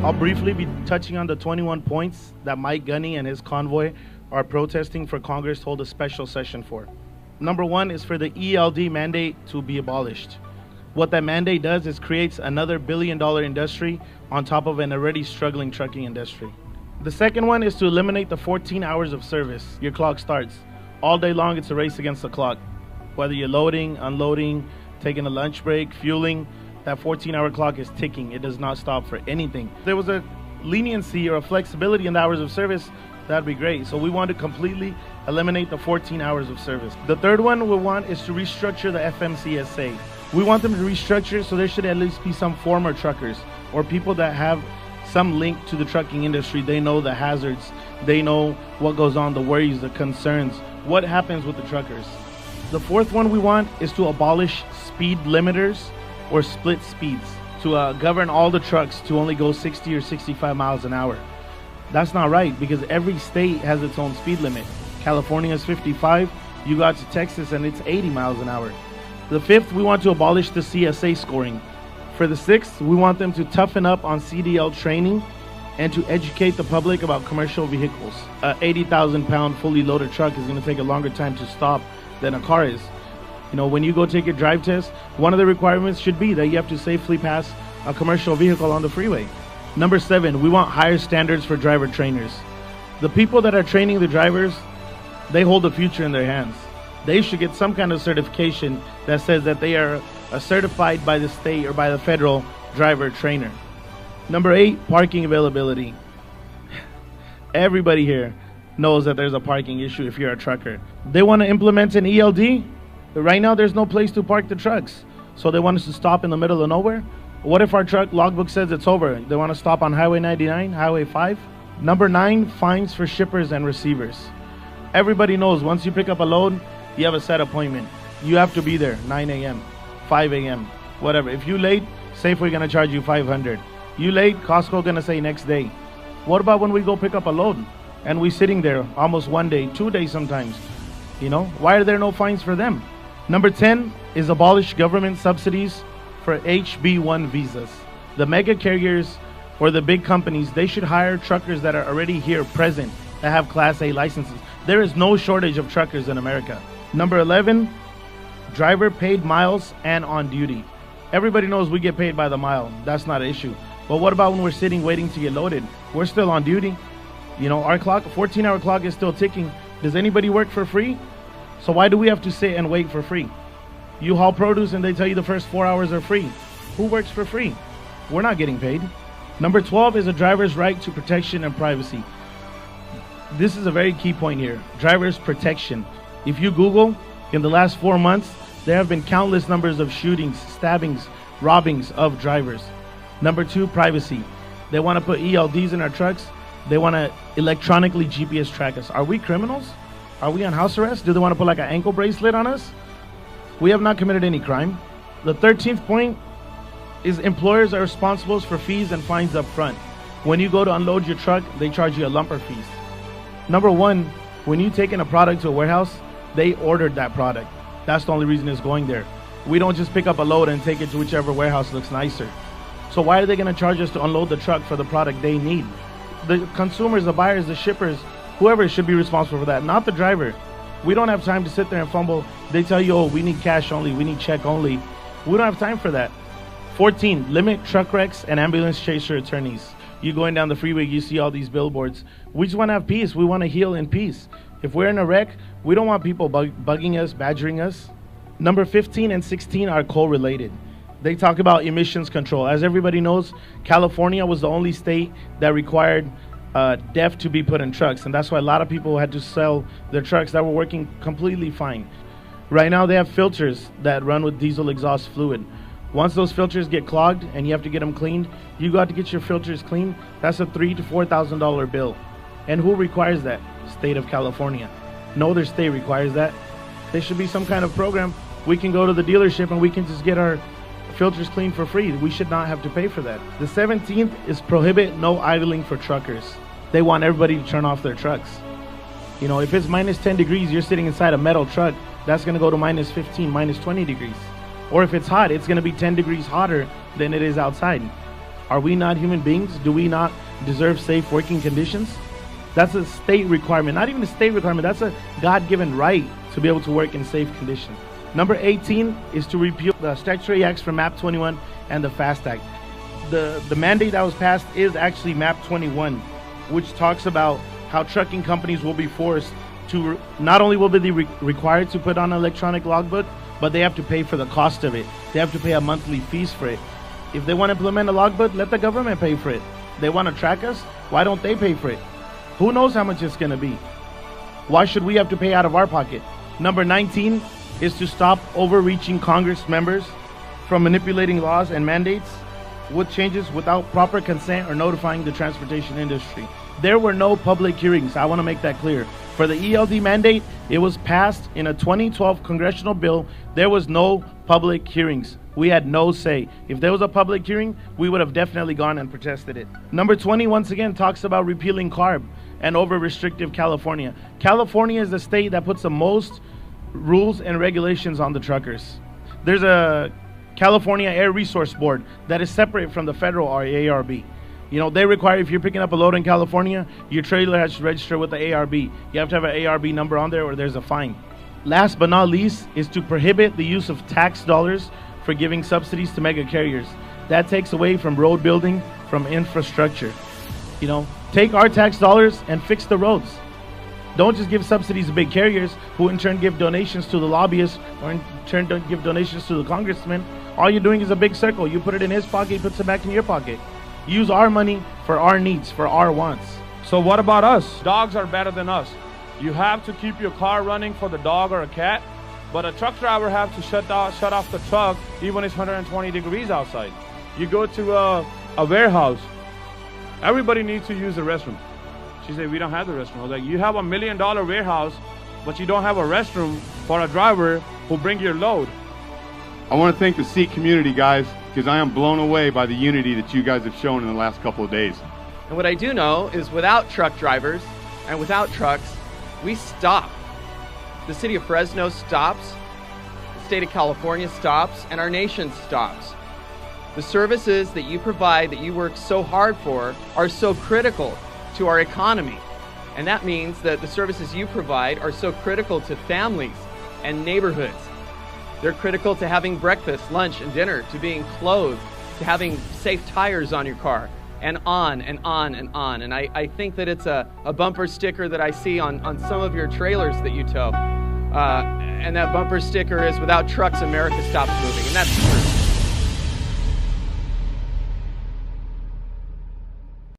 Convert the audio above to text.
I'll briefly be touching on the 21 points that Mike Gunny and his convoy are protesting for Congress to hold a special session for. Number one is for the ELD mandate to be abolished. What that mandate does is creates another billion-dollar industry on top of an already struggling trucking industry. The second one is to eliminate the 14 hours of service. Your clock starts. All day long, it's a race against the clock. Whether you're loading, unloading, taking a lunch break, fueling, that 14-hour clock is ticking. It does not stop for anything. If there was a leniency or a flexibility in the hours of service, that'd be great. So we want to completely eliminate the 14 hours of service. The third one we want is to restructure the FMCSA. We want them to restructure so there should at least be some former truckers or people that have some link to the trucking industry. They know the hazards. They know what goes on, the worries, the concerns, what happens with the truckers. The fourth one we want is to abolish speed limiters or split speeds to govern all the trucks to only go 60 or 65 miles an hour. That's not right because every state has its own speed limit. California is 55. You got to Texas and it's 80 miles an hour. The fifth, we want to abolish the CSA scoring. For the sixth, we want them to toughen up on CDL training and to educate the public about commercial vehicles. A 80,000-pound fully loaded truck is going to take a longer time to stop than a car is. You know, when you go take your drive test, one of the requirements should be that you have to safely pass a commercial vehicle on the freeway. Number 7, we want higher standards for driver trainers. The people that are training the drivers, they hold the future in their hands. They should get some kind of certification that says that they are certified by the state or by the federal driver trainer. Number 8, parking availability. Everybody here knows that there's a parking issue if you're a trucker. They want to implement an ELD. Right now, there's no place to park the trucks. So they want us to stop in the middle of nowhere. What if our truck logbook says it's over? They want to stop on Highway 99, Highway 5? Number 9, fines for shippers and receivers. Everybody knows once you pick up a load, you have a set appointment. You have to be there 9 a.m., 5 a.m., whatever. If you late, Safeway going to charge you $500. You late, Costco going to say next day. What about when we go pick up a load and we sitting there almost 1 day, 2 days sometimes? You know, why are there no fines for them? Number 10 is abolish government subsidies for HB1 visas. The mega carriers or the big companies, they should hire truckers that are already here present that have Class A licenses. There is no shortage of truckers in America. Number 11, driver paid miles and on duty. Everybody knows we get paid by the mile. That's not an issue. But what about when we're sitting waiting to get loaded? We're still on duty. You know, our clock, 14-hour clock is still ticking. Does anybody work for free? So why do we have to sit and wait for free? You haul produce and they tell you the first 4 hours are free. Who works for free? We're not getting paid. Number 12 is a driver's right to protection and privacy. This is a very key point here. Driver's protection. If you Google, in the last 4 months, there have been countless numbers of shootings, stabbings, robbings of drivers. Number 2, privacy. They want to put ELDs in our trucks. They want to electronically GPS track us. Are we criminals? Are we on house arrest? Do they want to put like an ankle bracelet on us? We have not committed any crime. The 13th point is employers are responsible for fees and fines up front. When you go to unload your truck, they charge you a lumper fees. Number 1, when you take in a product to a warehouse, they ordered that product. That's the only reason it's going there. We don't just pick up a load and take it to whichever warehouse looks nicer. So why are they going to charge us to unload the truck for the product they need? The consumers, the buyers, the shippers, whoever should be responsible for that, not the driver. We don't have time to sit there and fumble. They tell you, oh, we need cash only, we need check only. We don't have time for that. 14, limit truck wrecks and ambulance chaser attorneys. You going down the freeway, you see all these billboards. We just want to have peace. We want to heal in peace. If we're in a wreck, we don't want people bugging us, badgering us. Number 15 and 16 are coal-related. They talk about emissions control. As everybody knows, California was the only state that required DEF to be put in trucks, and that's why a lot of people had to sell their trucks that were working completely fine. Right now, they have filters that run with diesel exhaust fluid. Once those filters get clogged and you have to get them cleaned, you got to get your filters cleaned. That's a $3,000 to $4,000 bill. And who requires that? State of California. No other state requires that. There should be some kind of program. We can go to the dealership and we can just get our filters cleaned for free. We should not have to pay for that. The 17th is prohibit no idling for truckers. They want everybody to turn off their trucks. You know, if it's minus 10 degrees, you're sitting inside a metal truck, that's going to go to minus 15, minus 20 degrees. Or if it's hot, it's going to be 10 degrees hotter than it is outside. Are we not human beings? Do we not deserve safe working conditions? That's a state requirement, not even a state requirement. That's a God-given right to be able to work in safe conditions. Number 18 is to repeal the statutory acts from MAP 21 and the FAST Act. The mandate that was passed is actually MAP 21, which talks about how trucking companies will be forced to, not only will they be required to put on an electronic logbook, but they have to pay for the cost of it. They have to pay a monthly fees for it. If they want to implement a logbook, let the government pay for it. They want to track us, why don't they pay for it? Who knows how much it's going to be? Why should we have to pay out of our pocket? Number 19 is to stop overreaching Congress members from manipulating laws and mandates with changes without proper consent or notifying the transportation industry. There were no public hearings. I want to make that clear. For the ELD mandate, it was passed in a 2012 congressional bill. There was no public hearings. We had no say. If there was a public hearing, we would have definitely gone and protested it. Number 20, once again, talks about repealing CARB and over-restrictive California. California is the state that puts the most rules and regulations on the truckers. There's a California Air Resource Board that is separate from the federal ARB. You know, they require, if you're picking up a load in California, your trailer has to register with the ARB. You have to have an ARB number on there or there's a fine. Last but not least is to prohibit the use of tax dollars for giving subsidies to mega carriers. That takes away from road building, from infrastructure. You know, take our tax dollars and fix the roads. Don't just give subsidies to big carriers who in turn give donations to the lobbyists or in turn don't give donations to the congressman. All you're doing is a big circle. You put it in his pocket, he puts it back in your pocket. Use our money for our needs, for our wants. So what about us? Dogs are better than us. You have to keep your car running for the dog or a cat, but a truck driver have to shut off the truck even when it's 120 degrees outside. You go to a warehouse, everybody needs to use the restroom. She said, we don't have the restroom. I was like, you have $1 million warehouse, but you don't have a restroom for a driver who bring your load. I want to thank the Sikh community, guys, because I am blown away by the unity that you guys have shown in the last couple of days. And what I do know is without truck drivers and without trucks, we stop. The city of Fresno stops, the state of California stops, and our nation stops. The services that you provide, that you work so hard for, are so critical to our economy. And that means that the services you provide are so critical to families and neighborhoods. They're critical to having breakfast, lunch, and dinner, to being clothed, to having safe tires on your car, and on and on and on. And I think that it's a bumper sticker that I see on some of your trailers that you tow. And that bumper sticker is, without trucks, America stops moving. And that's true.